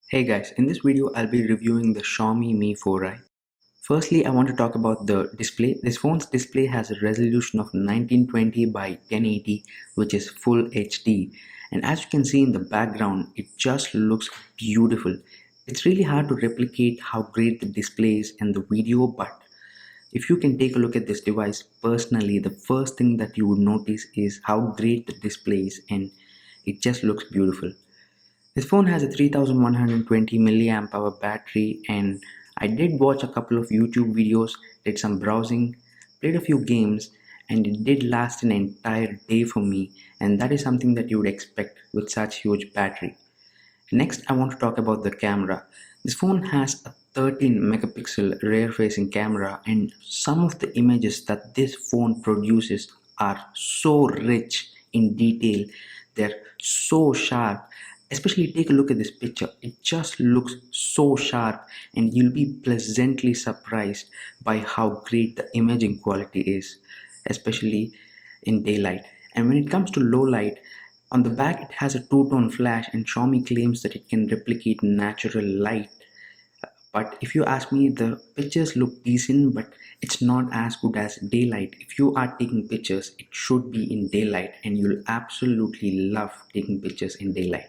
Hey guys, in this video I'll be reviewing the Xiaomi Mi 4i. Firstly, I want to talk about the display. This phone's display has a resolution of 1920 by 1080, which is full HD. And as you can see in the background, it just looks beautiful. It's really hard to replicate how great the display is in the video, but if you can take a look at this device personally, the first thing that you would notice is how great the display is, and it just looks beautiful. This phone has a 3120 milliamp hour battery, and I did watch a couple of YouTube videos, did some browsing, played a few games, and it did last an entire day for me, and that is something that you would expect with such huge battery. Next, I want to talk about the camera. This phone has a 13 megapixel rear facing camera, and some of the images that this phone produces are so rich in detail. They're so sharp. Especially take a look at this picture. It just looks so sharp, and you'll be pleasantly surprised by how great the imaging quality is, especially in daylight. And when it comes to low light, on the back it has a two-tone flash, and Xiaomi claims that it can replicate natural light. But if you ask me, the pictures look decent, but it's not as good as daylight. If you are taking pictures, it should be in daylight, and you'll absolutely love taking pictures in daylight.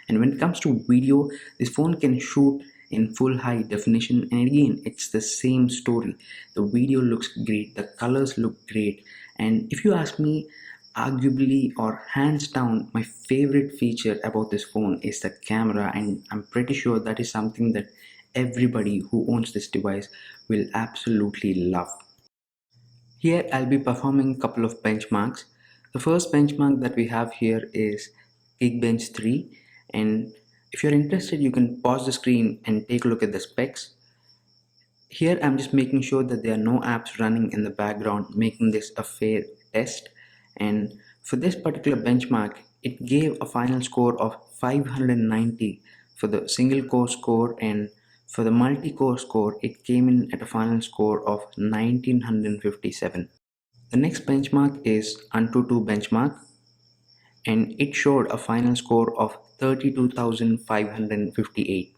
And when it comes to video, this phone can shoot in full high definition, and again it's the same story. The video looks great, the colors look great, and if you ask me, arguably or hands down, my favorite feature about this phone is the camera, and I'm pretty sure that is something that everybody who owns this device will absolutely love. Here I'll be performing a couple of benchmarks. The first benchmark that we have here is Geekbench 3, and if you're interested you can pause the screen and take a look at the specs. Here I'm just making sure that there are no apps running in the background, making this a fair test. And for this particular benchmark, it gave a final score of 590 for the single core score, and for the multi-core score it came in at a final score of 1957. The next benchmark is Antutu benchmark, and it showed a final score of 32,558.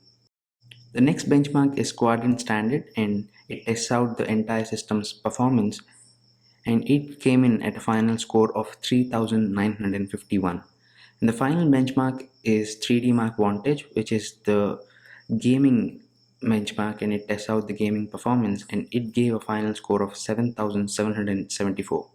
The next benchmark is Quadrant Standard, and it tests out the entire system's performance, and it came in at a final score of 3,951. And the final benchmark is 3D Mark Vantage, which is the gaming benchmark, and it tests out the gaming performance, and it gave a final score of 7,774.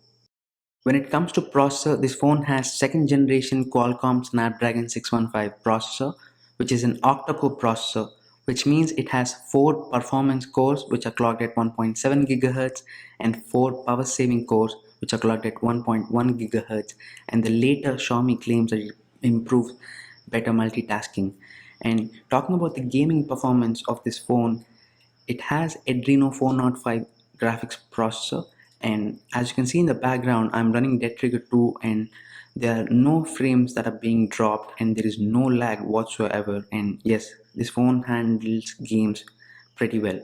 When it comes to processor, this phone has second generation Qualcomm Snapdragon 615 processor, which is an octa-core processor, which means it has 4 performance cores which are clocked at 1.7 GHz and 4 power saving cores which are clocked at 1.1 GHz, and the later Xiaomi claims that it improves better multitasking. And talking about the gaming performance of this phone, it has Adreno 405 graphics processor, and as you can see in the background, I'm running Dead Trigger 2, and there are no frames that are being dropped, and there is no lag whatsoever. And yes, this phone handles games pretty well.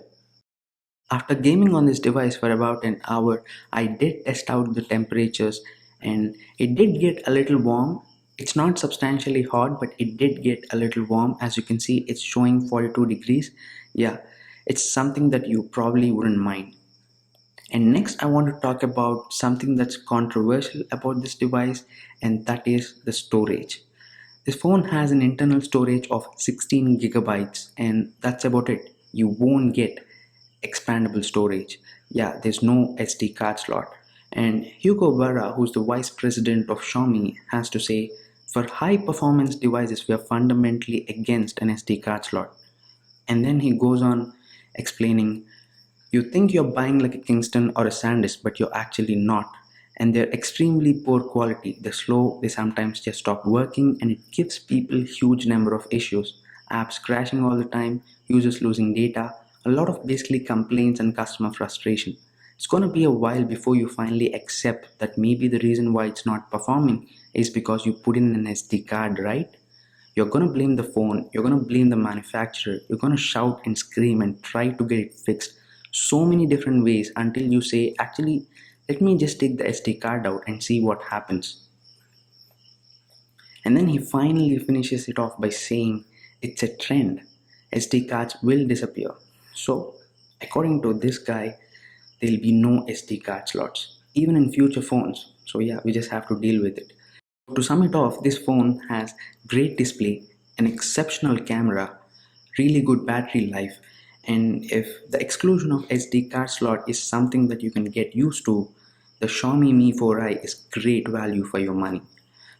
After gaming on this device for about an hour, I did test out the temperatures, and it did get a little warm. It's not substantially hot, but it did get a little warm. As you can see, it's showing 42 degrees. Yeah, it's something that you probably wouldn't mind. And next I want to talk about something that's controversial about this device, and that is the storage. This phone has an internal storage of 16 gigabytes, and that's about it. You won't get expandable storage. Yeah, there's no SD card slot. And Hugo Barra, who's the vice president of Xiaomi, has to say, for high performance devices we are fundamentally against an SD card slot. And then he goes on explaining, you think you're buying like a Kingston or a SanDisk, but you're actually not. And they're extremely poor quality. They're slow, they sometimes just stop working, and it gives people huge number of issues. Apps crashing all the time, users losing data, a lot of basically complaints and customer frustration. It's gonna be a while before you finally accept that maybe the reason why it's not performing is because you put in an SD card, right? You're gonna blame the phone, you're gonna blame the manufacturer, you're gonna shout and scream and try to get it fixed so many different ways until you say, actually, let me just take the SD card out and see what happens. And then he finally finishes it off by saying, it's a trend. SD cards will disappear. So according to this guy, there'll be no SD card slots even in future phones. So yeah, we just have to deal with it. To sum it off, this phone has great display, an exceptional camera, really good battery life, and if the exclusion of SD card slot is something that you can get used to, the Xiaomi Mi 4i is great value for your money.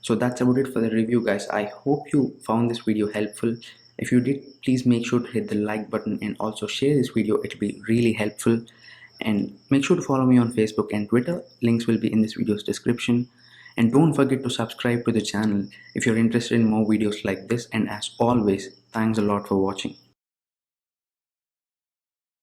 So that's about it for the review, guys. I hope you found this video helpful. If you did, please make sure to hit the like button and also share this video. It'll be really helpful. And make sure to follow me on Facebook and Twitter. Links will be in this video's description. And don't forget to subscribe to the channel if you're interested in more videos like this. And as always, thanks a lot for watching.